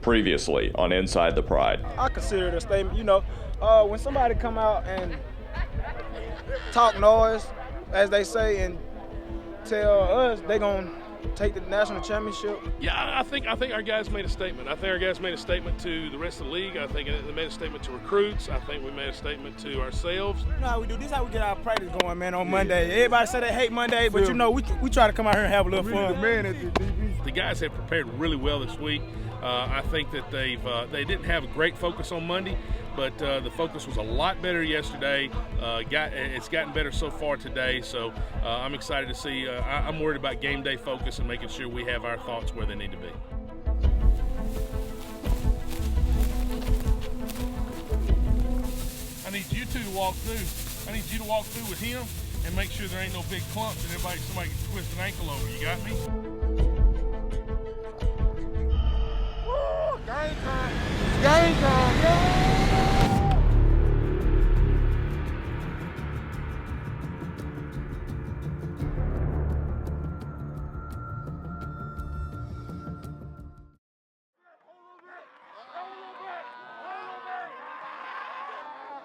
previously on Inside the Pride. I consider it a statement. You know, when somebody come out and talk noise, as they say, and tell us they gonna take the national championship. Yeah, I think our guys made a statement. I think our guys made a statement to the rest of the league. I think they made a statement to recruits. I think we made a statement to ourselves. You know how we do. This is how we get our practice going, man, on Monday. Everybody say they hate Monday, but you know, we try to come out here and have a little fun. The guys have prepared really well this week. I think that they didn't have a great focus on Monday, but the focus was a lot better yesterday. It's gotten better so far today, so I'm excited to see. I'm worried about game day focus and making sure we have our thoughts where they need to be. I need you two to walk through. I need you to walk through with him and make sure there ain't no big clumps and somebody can twist an ankle over. You got me? Game time. Game time, yeah.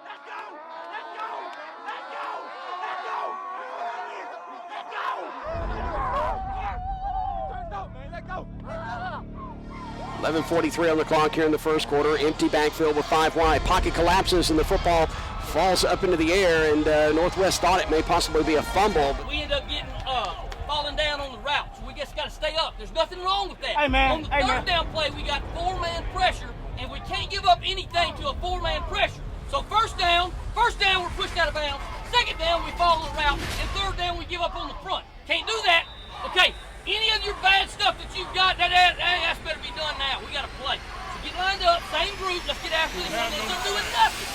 Let's go. 11:43 on the clock here in the first quarter. Empty backfield with 5 wide. Pocket collapses and the football falls up into the air, and Northwest thought it may possibly be a fumble. We end up getting falling down on the route, so we just got to stay up. There's nothing wrong with that. Hey, man. On the third down play, we got 4-man pressure, and we can't give up anything to a 4-man pressure. So first down, we're pushed out of bounds. Second down, we follow the route, and third down, we give up on the front. Can't do that. Okay. Any of your bad stuff that you've got, that's better be done now. We got to play. So get lined up, same group, let's get after this. They're doing nothing.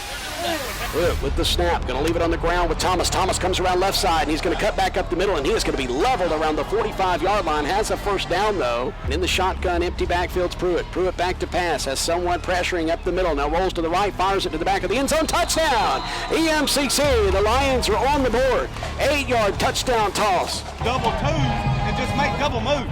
Pruitt with the snap, going to leave it on the ground with Thomas. Thomas comes around left side, and he's going to cut back up the middle, and he is going to be leveled around the 45-yard line. Has a first down, though. And in the shotgun, empty backfield's Pruitt. Pruitt back to pass, has someone pressuring up the middle. Now rolls to the right, fires it to the back of the end zone. Touchdown! EMCC, the Lions are on the board. 8-yard touchdown toss. Double twos and just make double moves.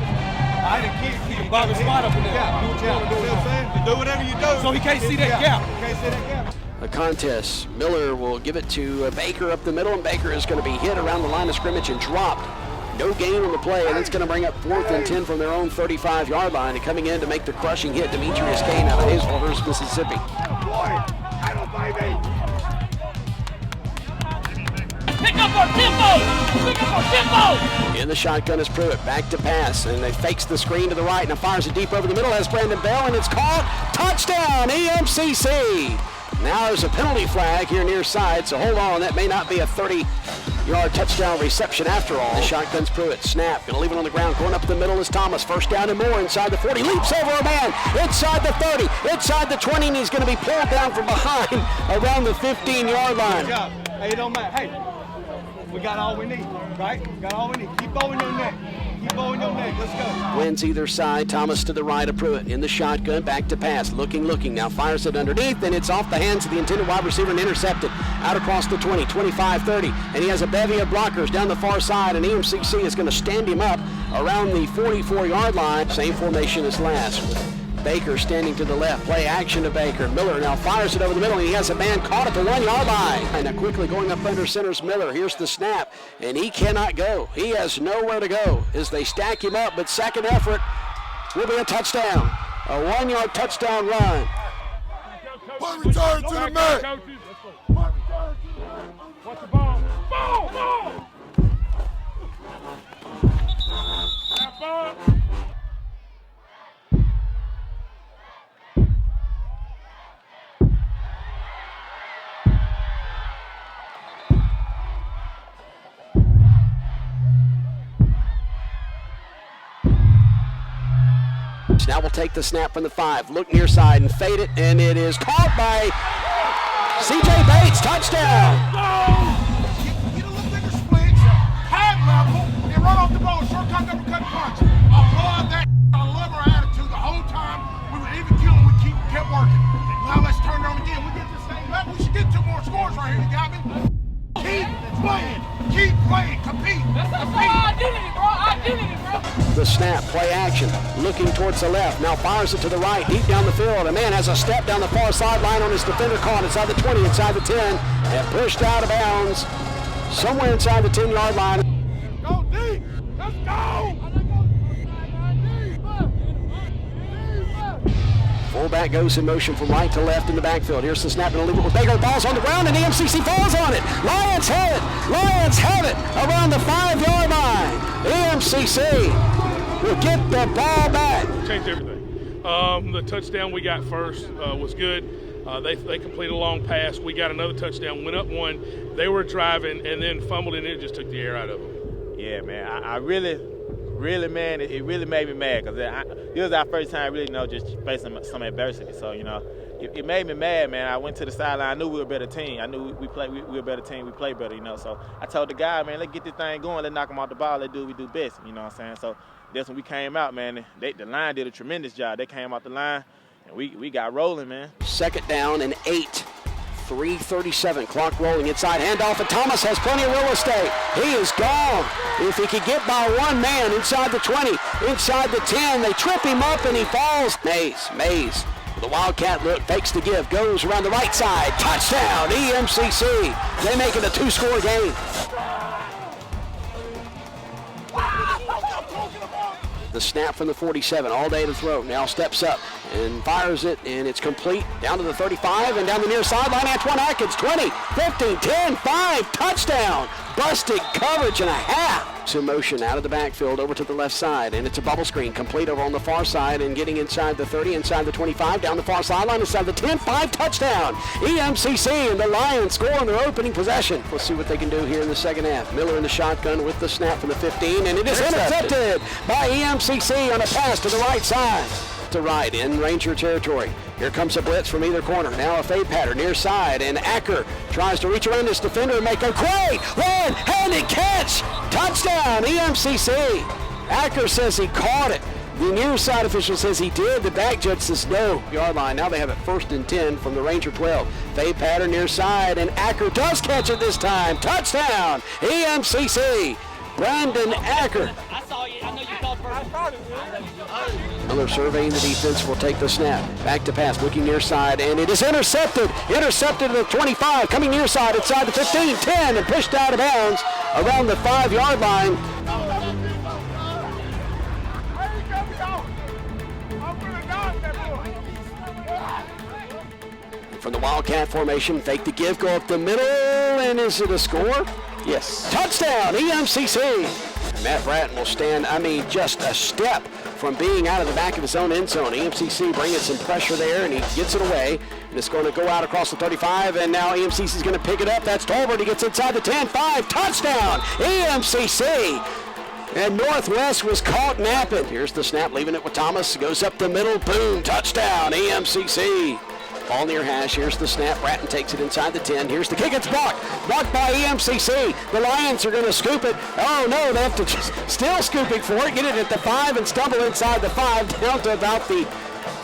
I didn't keep Bobby spot up in there. Do what you want to do. You know what I'm saying? Do whatever you do. So he can't see that gap. He can't see that gap. A contest. Miller will give it to Baker up the middle, and Baker is going to be hit around the line of scrimmage and dropped. No gain on the play, and it's going to bring up 4th and 10 from their own 35-yard line. And coming in to make the crushing hit, Demetrius Kane out of Hazelhurst, Mississippi. Pick up our tempo! Pick up our tempo! In the shotgun is Pruitt, back to pass, and they fakes the screen to the right, and fires it deep over the middle. Has Brandon Bell, and it's caught. Touchdown, EMCC! Now there's a penalty flag here near side, so hold on. That may not be a 30-yard touchdown reception after all. The shotgun's Pruitt. Snap. Going to leave it on the ground. Going up the middle is Thomas. First down and more inside the 40. Leaps over a man. Inside the 30. Inside the 20, and he's going to be pulled down from behind around the 15-yard line. Good job. Hey, it don't matter. Hey, we got all we need, right? We got all we need. Keep bowing your neck. Keep bowing your neck. Let's go. Wins either side. Thomas to the right of Pruitt. In the shotgun, back to pass. Looking. Now fires it underneath, and it's off the hands of the intended wide receiver and intercepted. Out across the 20, 25, 30. And he has a bevy of blockers down the far side, and EMCC is going to stand him up around the 44-yard line. Same formation as last. Baker standing to the left. Play action to Baker. Miller now fires it over the middle, and he has a man caught at the 1-yard line. And now quickly going up under center's Miller. Here's the snap, and he cannot go. He has nowhere to go as they stack him up, but second effort will be a touchdown. A 1-yard touchdown run. Punt return to the man. What's the ball? Ball! Half ball. Now we'll take the snap from the 5. Look near side and fade it, and it is caught by C.J. Bates. Touchdown! Get a little bigger splits, high level, and run off the ball. Shortcut, uppercut, punch. I love that. I love our attitude. The whole time we were even killing, we kept working. Now let's turn it on again. We get this thing back. We should get 2 more scores right here. You got me? Keep playing, compete. That's our identity, bro. Identity, bro. The snap, play action, looking towards the left, now fires it to the right, deep down the field. A man has a step down the far sideline on his defender, caught inside the 20, inside the 10, and pushed out of bounds somewhere inside the 10-yard line. Go deep! Let's go! Fullback goes in motion from right to left in the backfield. Here's the snap and a leave it with Baker. The ball's on the ground and EMCC falls on it. Lions have it. Lions have it around the 5-yard line. EMCC will get the ball back. Changed everything. The touchdown we got first was good. They completed a long pass. We got another touchdown, went up one. They were driving and then fumbled and it just took the air out of them. Yeah, man. I really, man, it really made me mad because it was our first time really, just facing some adversity. So, it made me mad, man. I went to the sideline. I knew we were a better team. I knew we were a better team. We play better, So I told the guy, man, let's get this thing going. Let's knock them off the ball. Let's do what we do best, you know what I'm saying? So that's when we came out, man. The line did a tremendous job. They came out the line, and we got rolling, man. Second down and 8. 3:37, clock rolling inside, handoff, and Thomas has plenty of real estate. He is gone. If he could get by one man inside the 20, inside the 10, they trip him up and he falls. Mays, with a wildcat look, fakes the give, goes around the right side, touchdown, EMCC. They make it a 2-score game. The snap from the 47, all day to throw. Now steps up and fires it, and it's complete. Down to the 35 and down the near sideline. Antoine Atkins, 20, 15, 10, 5, touchdown. Busted coverage and a half. In motion out of the backfield over to the left side, and it's a bubble screen complete over on the far side and getting inside the 30, inside the 25, down the far sideline, inside the 10, 5, touchdown. EMCC and the Lions score on their opening possession. We'll see what they can do here in the second half. Miller in the shotgun with the snap from the 15, and it is intercepted by EMCC on a pass to the right side. To right in Ranger territory. Here comes a blitz from either corner. Now a fade pattern near side, and Acker tries to reach around this defender and make a great one-handed catch. Touchdown, EMCC. Acker says he caught it. The near side official says he did. The back judge says no. Yard line. Now they have it 1st and 10 from the Ranger 12. Fade pattern near side, and Acker does catch it this time. Touchdown, EMCC. Brandon Acker. I saw you. I know you called first. Miller surveying the defense will take the snap. Back to pass, looking near side, and it is intercepted. Intercepted at the 25, coming near side, inside the 15, 10, and pushed out of bounds around the 5-yard line. From the Wildcat formation, fake the give, go up the middle, and is it a score? Yes. Touchdown, EMCC. Matt Bratton will stand, just a step from being out of the back of his own end zone. EMCC bringing some pressure there, and he gets it away. And it's going to go out across the 35, and now EMCC is going to pick it up. That's Tolbert. He gets inside the 10, 5, touchdown, EMCC. And Northwest was caught napping. Here's the snap, leaving it with Thomas. Goes up the middle, boom, touchdown, EMCC. Ball near hash. Here's the snap. Bratton takes it inside the 10. Here's the kick. It's blocked. Blocked by EMCC. The Lions are going to scoop it. Oh, no, they have to still scooping for it. Get it at the 5 and stumble inside the 5 down to about the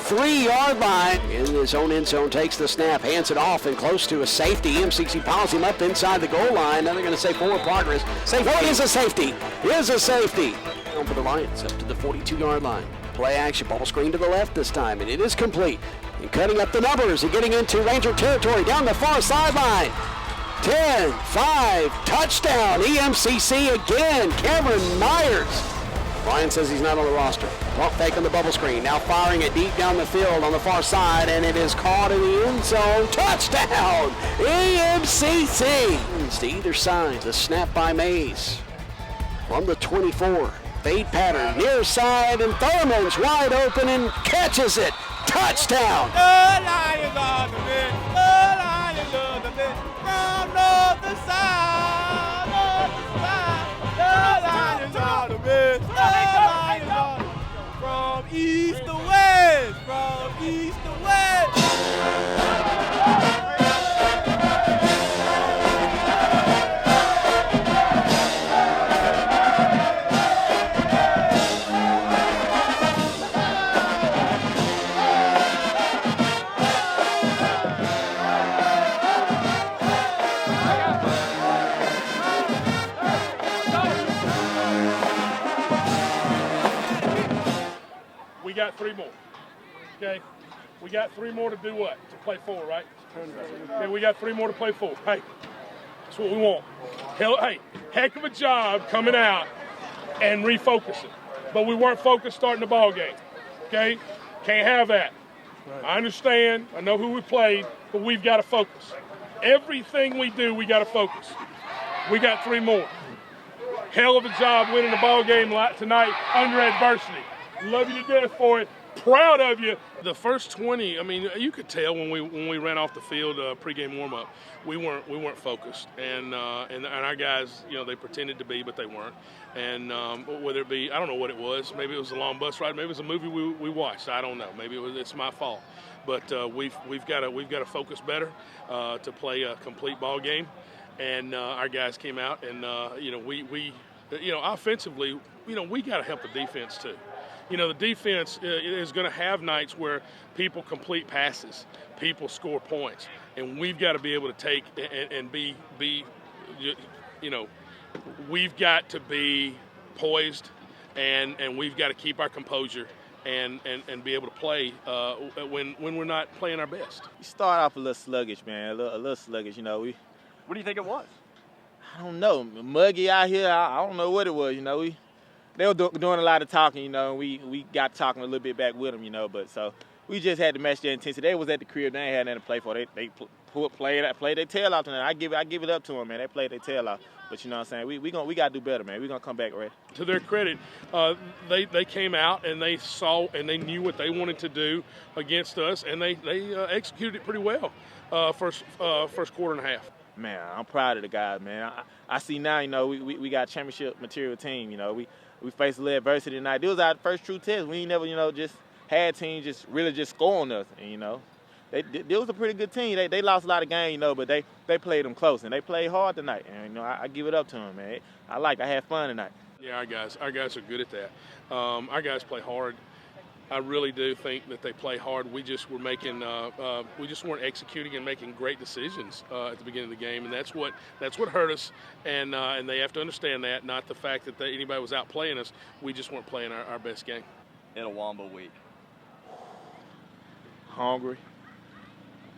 3-yard line. In his own end zone, takes the snap, hands it off, and close to a safety. EMCC piles him up inside the goal line. Now they're going to say forward progress. Safety. Oh, it is a safety. It is a safety. For the Lions up to the 42-yard line. Play action. Ball screen to the left this time, and it is complete. And cutting up the numbers and getting into Ranger territory down the far sideline. 10, 5, touchdown, EMCC again, Cameron Myers. Ryan says he's not on the roster. Pump fake on the bubble screen, now firing it deep down the field on the far side, and it is caught in the end zone. Touchdown, EMCC. To either side, the snap by Mays. From the 24, fade pattern, near side, and Thurman's wide open and catches it. Touchdown! The Lions are the men. The Lions are the men. From north to south, north to south. The Lions are the men. The Lions are the men. From east to west, from east to west. got 3 more. Okay? We got 3 more to do what? To play for, right? Okay, we got 3 more to play for. Hey, that's what we want. Hey, heck of a job coming out and refocusing. But we weren't focused starting the ball game. Okay? Can't have that. I understand. I know who we played, but we've got to focus. Everything we do, we got to focus. We got 3 more. Hell of a job winning the ball game tonight under adversity. Love you to death for it. Proud of you. The first 20, I mean, you could tell when we ran off the field pregame warm-up, we weren't focused, and our guys, you know, they pretended to be, but they weren't. And whether it be, I don't know what it was. Maybe it was a long bus ride. Maybe it was a movie we watched. I don't know. Maybe it's my fault. But we've got to focus better to play a complete ball game. And our guys came out, and you know, we offensively, you know, we got to help the defense too. You know, the defense is going to have nights where people complete passes, people score points, and we've got to be able to take and be, you know, we've got to be poised, and we've got to keep our composure and be able to play when we're not playing our best. We start off a little sluggish, man, a little sluggish. You know, What do you think it was? I don't know, muggy out here. I don't know what it was. You know, they were doing a lot of talking, you know, and we got talking a little bit back with them, you know, but so we just had to match their intensity. They was at the crib, they ain't had nothing to play for. They played their tail off tonight. I give it up to them, man. They played their tail off. But you know what I'm saying? We got to do better, man. We're going to come back ready. To their credit, they came out and they saw and they knew what they wanted to do against us, and they executed it pretty well first quarter and a half. Man, I'm proud of the guys, man. I see now, you know, we got a championship material team, you know. We faced a little adversity tonight. This was our first true test. We ain't never, you know, just had teams just really just score on us. And, you know, they was a pretty good team. They lost a lot of games, you know, but they played them close, and they played hard tonight. And, you know, I give it up to them, man. I had fun tonight. Yeah, our guys are good at that. Our guys play hard. I really do think that they play hard. We just were making, we just weren't executing and making great decisions at the beginning of the game, and that's what hurt us. And they have to understand that, not the fact that anybody was out playing us. We just weren't playing our best game. In a Wamba week. Hungry.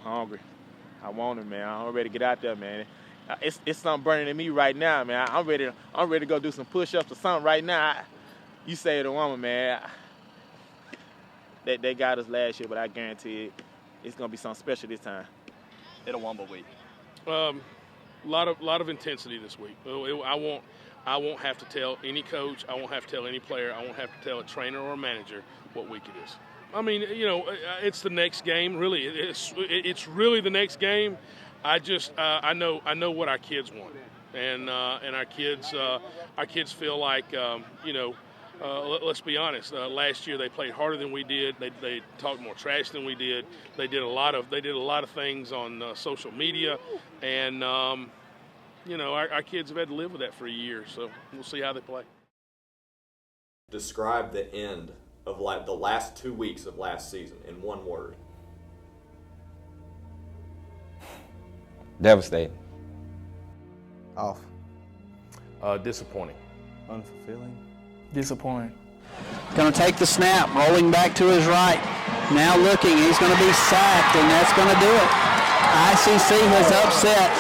I want it, man. I'm ready to get out there, man. It's something burning in me right now, man. I'm ready to go do some push-ups or something right now. You say it a woman, man. They got us last year, but I guarantee it's gonna be something special this time. In a Wamba week. Lot of intensity this week. I won't have to tell any coach. I won't have to tell any player. I won't have to tell a trainer or a manager what week it is. I mean, you know, it's the next game. Really, it's really the next game. I know what our kids want, and our kids feel like you know. Let's be honest. Last year they played harder than we did. They talked more trash than we did. They did a lot of things on social media, and you know, our kids have had to live with that for a year. So we'll see how they play. Describe the end of the last 2 weeks of last season in one word. Devastating. Off. Disappointing. Unfulfilling. Disappointing. Going to take the snap, rolling back to his right. Now looking, he's going to be sacked, and that's going to do it. ICC has upset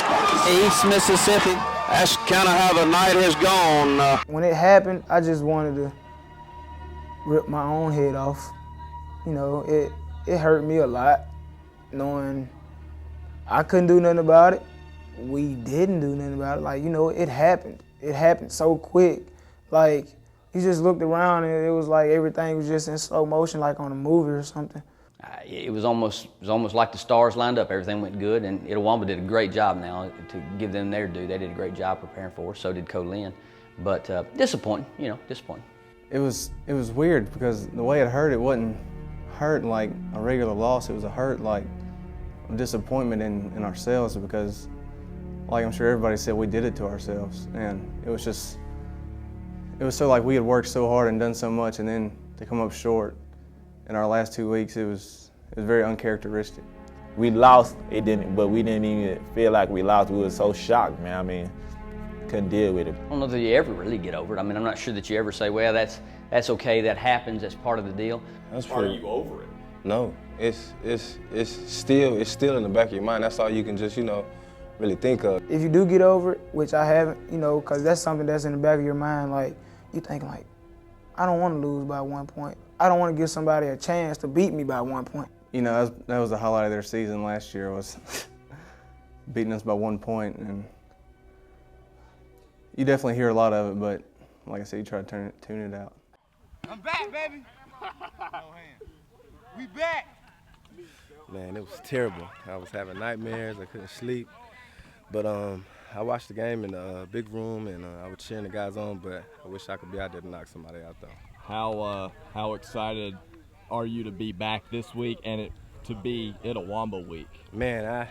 East Mississippi. That's kind of how the night has gone. When it happened, I just wanted to rip my own head off. You know, it hurt me a lot knowing I couldn't do nothing about it. We didn't do nothing about it. Like, you know, it happened. It happened so quick. Like, you just looked around and it was like everything was just in slow motion, like on a movie or something. It was almost like the stars lined up. Everything went good, and Itawamba did a great job now to give them their due. They did a great job preparing for us. So did Co-Lin. But disappointing, you know, disappointing. It was weird because the way it hurt, it wasn't hurt like a regular loss. It was a hurt like a disappointment in ourselves because, like I'm sure everybody said, we did it to ourselves, and it was so like we had worked so hard and done so much, and then to come up short in our last 2 weeks, it was very uncharacteristic. We lost, but we didn't even feel like we lost. We were so shocked, man. I mean, couldn't deal with it. I don't know that you ever really get over it. I mean, I'm not sure that you ever say, well, That's okay. That happens. That's part of the deal. That's Are you over it? No, it's still in the back of your mind. That's all you can just, you know, really think of. If you do get over it, which I haven't, you know, because that's something that's in the back of your mind, like, you think like, I don't want to lose by 1 point. I don't want to give somebody a chance to beat me by 1 point. You know, that was the highlight of their season last year, was beating us by 1 point. And you definitely hear a lot of it, but like I said, you try to tune it out. I'm back, baby. No hands. We back. Man, it was terrible. I was having nightmares. I couldn't sleep. But I watched the game in the big room, and I was cheering the guys on, but I wish I could be out there to knock somebody out, though. How excited are you to be back this week and to be Itawamba week? Man,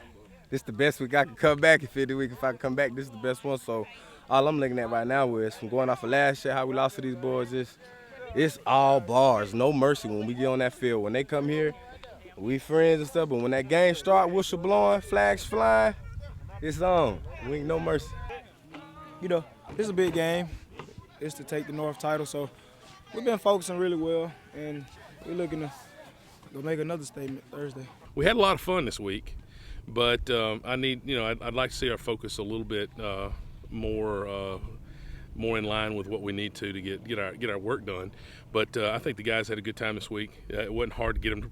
this is the best week I could come back. If I can come back, this is the best one. So all I'm looking at right now is, from going off of last year, how we lost to these boys, it's all bars, no mercy when we get on that field. When they come here, we friends and stuff, but when that game start, whistle blowing, flags flying, it's on. We ain't no mercy. You know, it's a big game. It's to take the North title, so we've been focusing really well, and we're looking to go make another statement Thursday. We had a lot of fun this week, but I'd like to see our focus a little bit more in line with what we need to get our work done. But I think the guys had a good time this week. It wasn't hard to get them to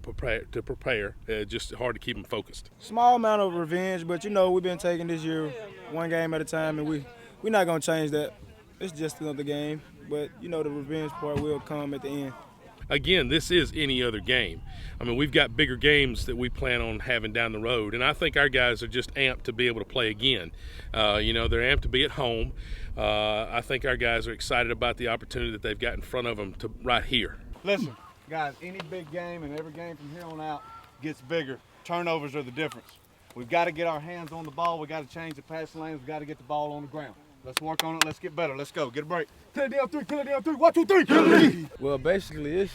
prepare. Just hard to keep them focused. Small amount of revenge, but you know, we've been taking this year one game at a time, and we're not going to change that. It's just another game, but you know, the revenge part will come at the end. Again, this is any other game. I mean, we've got bigger games that we plan on having down the road, and I think our guys are just amped to be able to play again. They're amped to be at home. I think our guys are excited about the opportunity that they've got in front of them right here. Listen, guys, any big game and every game from here on out gets bigger. Turnovers are the difference. We've got to get our hands on the ball. We've got to change the passing lanes. We've got to get the ball on the ground. Let's work on it. Let's get better. Let's go. Get a break. Kill it down three. Kill it down three. 1, 2, 3. Kill it. Well, basically,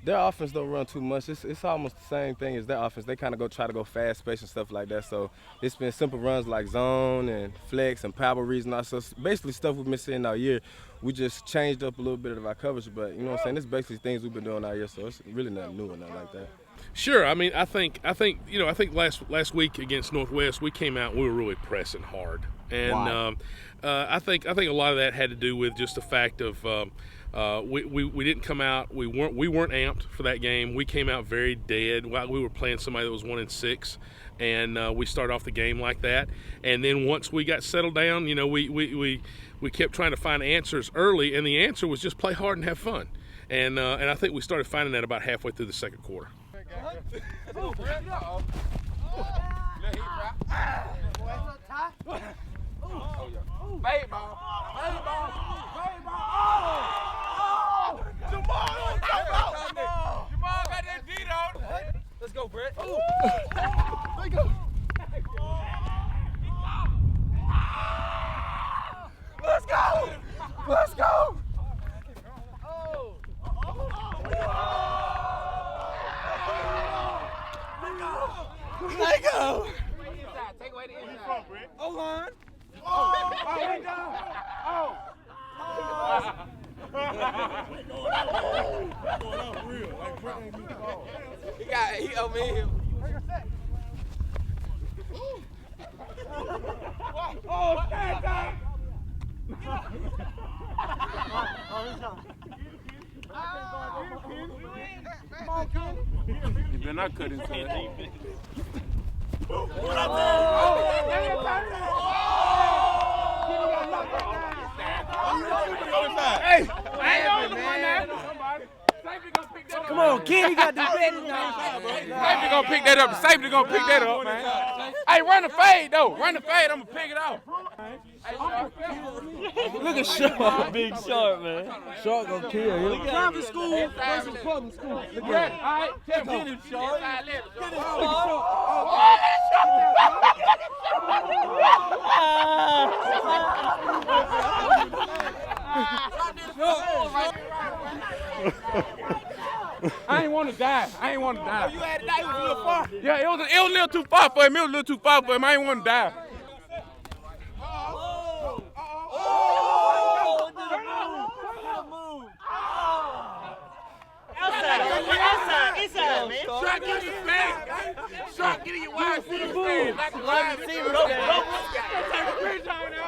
their offense don't run too much. It's almost the same thing as their offense. They kind of try to go fast space and stuff like that. So it's been simple runs like zone and flex and power reads and all. So basically stuff we've been seeing all year. We just changed up a little bit of our coverage, but you know what I'm saying? It's basically things we've been doing all year. So it's really nothing new or nothing like that. Sure. I mean, I think last week against Northwest, we came out and we were really pressing hard. And I think a lot of that had to do with just the fact of we didn't come out. We weren't amped for that game. We came out very dead. We were playing somebody that was 1-6, and we started off the game like that. And then once we got settled down, we kept trying to find answers early, and the answer was just play hard and have fun. And I think we started finding that about halfway through the second quarter. Fade ball. Fade ball. Fade ball. Oh! Jamal got that beat on. Let's go, Brett. There you go. Let's go. Let's go. Let go. Take away the inside. O-line. Oh, we done. Oh. He over here. Oh, stand back. You better not cut inside. Hey, I ain't on the one now. Come on, Kenny got the betting now. Safety gonna pick that up. Safety gonna pick that up, man. Hey, run the fade though. Run the fade. I'm gonna pick it off. Look at Sharp, big Sharp, man. Sharp gonna kill you. Private school versus public school. Look at it. All right, get him, Sharp. Get him, I ain't want to die. Oh, you had to die. It was a little far. Yeah, it was a little too far for him. I ain't want to die. stand, man. Shark, get in your stand. Shark, get in your wide receiver stand. Like a wide receiver stand. Take a picture on now.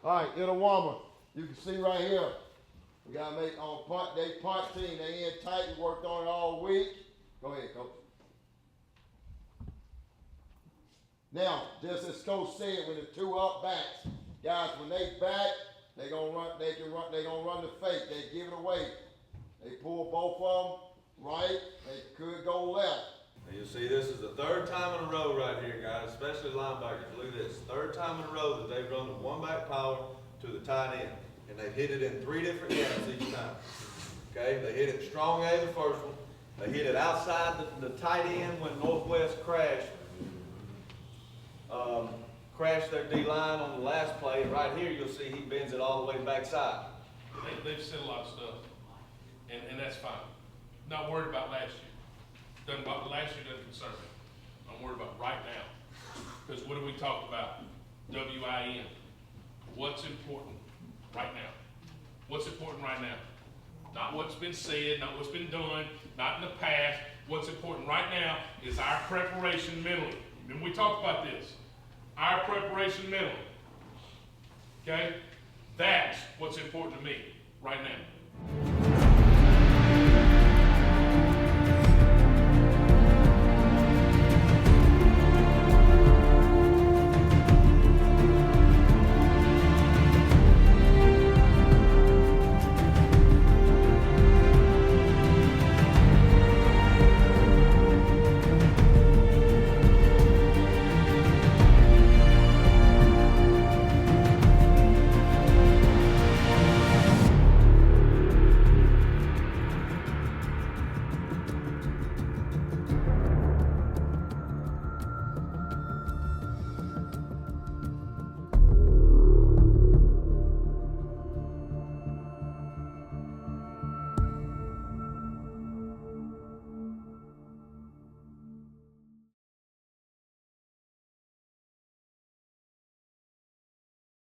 All right, Itawamba, you can see right here, we got to make on punt team. They in tight. We worked on it all week. Go ahead, coach. Now, just as coach said, when the two up backs, guys, when they back, they gonna run. They gonna run the fake. They give it away. They pull both of them right. They could go left. And you see, this is the third time in a row right here, guys, especially linebackers. Look at this. Third time in a row that they've run the one-back power to the tight end. And they've hit it in 3 different gaps each time. Okay, they hit it strong A the first one. They hit it outside the tight end when Northwest crashed their D-line on the last play. And right here, you'll see he bends it all the way backside. They've said a lot of stuff, and that's fine. Not worried about last year. Last year doesn't concern me. I'm worried about right now. Because what do we talk about? W.I.N. What's important right now? What's important right now? Not what's been said, not what's been done, not in the past. What's important right now is our preparation mentally. Remember we talked about this. Our preparation mentally. Okay? That's what's important to me right now.